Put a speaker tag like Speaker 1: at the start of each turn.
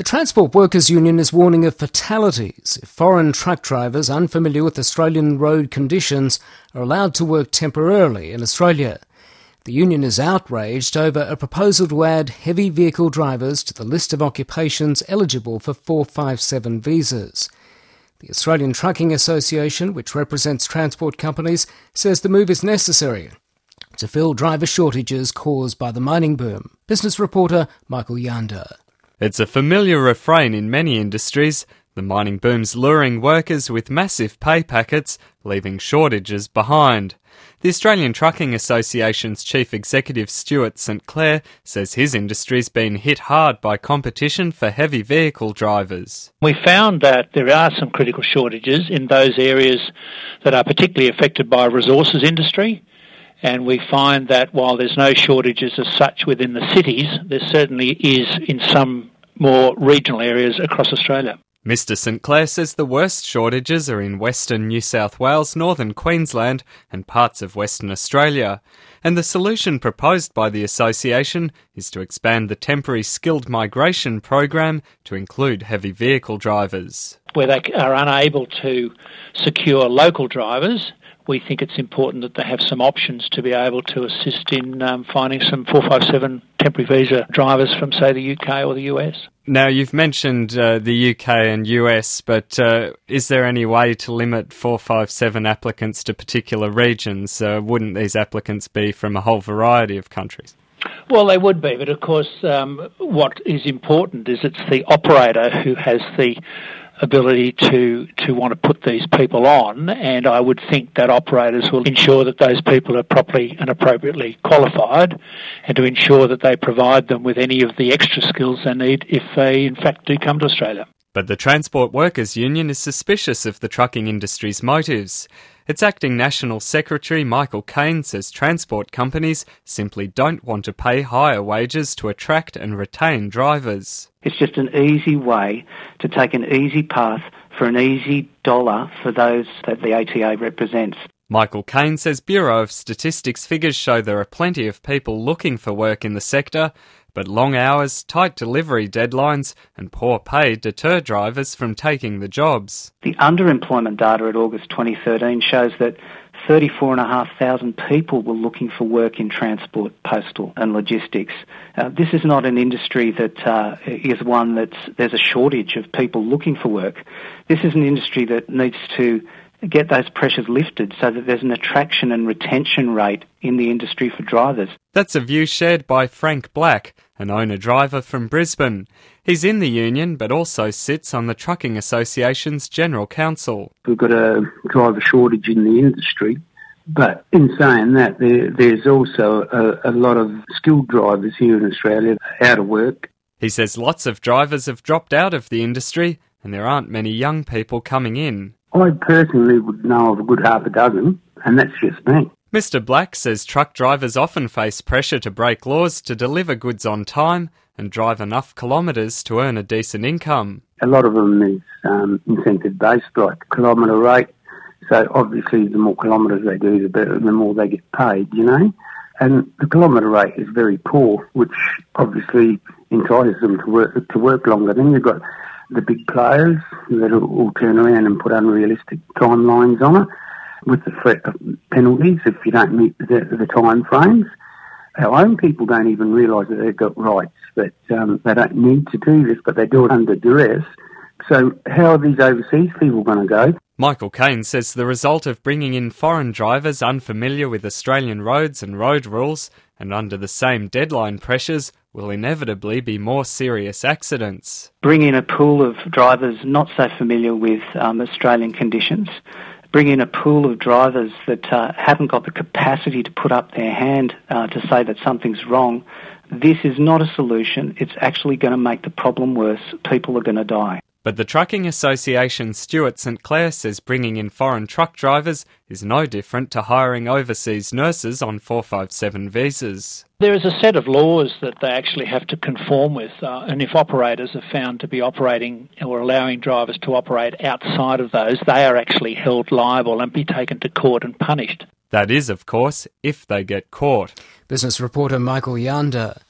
Speaker 1: The Transport Workers Union is warning of fatalities if foreign truck drivers unfamiliar with Australian road conditions are allowed to work temporarily in Australia. The union is outraged over a proposal to add heavy vehicle drivers to the list of occupations eligible for 457 visas. The Australian Trucking Association, which represents transport companies, says the move is necessary to fill driver shortages caused by the mining boom. Business reporter Michael Yander.
Speaker 2: It's a familiar refrain in many industries. The mining boom's luring workers with massive pay packets, leaving shortages behind. The Australian Trucking Association's Chief Executive Stuart St Clair says his industry's been hit hard by competition for heavy vehicle drivers.
Speaker 3: We found that there are some critical shortages in those areas that are particularly affected by resources industry. And we find that while there's no shortages as such within the cities, there certainly is in some more regional areas across Australia.
Speaker 2: Mr St Clair says the worst shortages are in Western New South Wales, Northern Queensland and parts of Western Australia. And the solution proposed by the association is to expand the temporary skilled migration program to include heavy vehicle drivers.
Speaker 3: Where they are unable to secure local drivers, we think it's important that they have some options to be able to assist in finding some 457 temporary visa drivers from, say, the UK or the US.
Speaker 2: Now, you've mentioned the UK and US, but is there any way to limit 457 applicants to particular regions? Wouldn't these applicants be from a whole variety of countries?
Speaker 3: Well, they would be, but of course what is important is it's the operator who has the ability to want to put these people on, and I would think that operators will ensure that those people are properly and appropriately qualified, and to ensure that they provide them with any of the extra skills they need if they in fact do come to Australia.
Speaker 2: But the Transport Workers Union is suspicious of the trucking industry's motives. Its acting National Secretary, Michael Kaine, says transport companies simply don't want to pay higher wages to attract and retain drivers.
Speaker 4: It's just an easy way to take an easy path for an easy dollar for those that the ATA represents.
Speaker 2: Michael Kaine says Bureau of Statistics figures show there are plenty of people looking for work in the sector, but long hours, tight delivery deadlines and poor pay deter drivers from taking the jobs.
Speaker 4: The underemployment data at August 2013 shows that 34,500 people were looking for work in transport, postal and logistics. This is not an industry that is one there's a shortage of people looking for work. This is an industry that needs to get those pressures lifted so that there's an attraction and retention rate in the industry for drivers.
Speaker 2: That's a view shared by Frank Black, an owner-driver from Brisbane. He's in the union but also sits on the Trucking Association's General Council.
Speaker 5: We've got a driver shortage in the industry, but in saying that, there's also a lot of skilled drivers here in Australia out of work.
Speaker 2: He says lots of drivers have dropped out of the industry and there aren't many young people coming in.
Speaker 5: I personally would know of a good half a dozen, and that's just me.
Speaker 2: Mr Black says truck drivers often face pressure to break laws to deliver goods on time and drive enough kilometres to earn a decent income.
Speaker 5: A lot of them is incentive-based, like kilometre rate. So obviously the more kilometres they do, the better, the more they get paid, you know. And the kilometre rate is very poor, which obviously entices them to work longer. Then you've got the big players that will turn around and put unrealistic timelines on it with the threat of penalties if you don't meet the time frames. Our own people don't even realise that they've got rights, that they don't need to do this, but they do it under duress. So how are these overseas people going to go?
Speaker 2: Michael Kaine says the result of bringing in foreign drivers unfamiliar with Australian roads and road rules and under the same deadline pressures will inevitably be more serious accidents.
Speaker 4: Bring in a pool of drivers not so familiar with Australian conditions. Bring in a pool of drivers that haven't got the capacity to put up their hand to say that something's wrong. This is not a solution. It's actually going to make the problem worse. People are going to die.
Speaker 2: But the Trucking Association's Stuart St Clair says bringing in foreign truck drivers is no different to hiring overseas nurses on 457 visas.
Speaker 3: There is a set of laws that they actually have to conform with, and if operators are found to be operating or allowing drivers to operate outside of those, they are actually held liable and be taken to court and punished.
Speaker 2: That is, of course, if they get caught.
Speaker 1: Business reporter Michael Yander.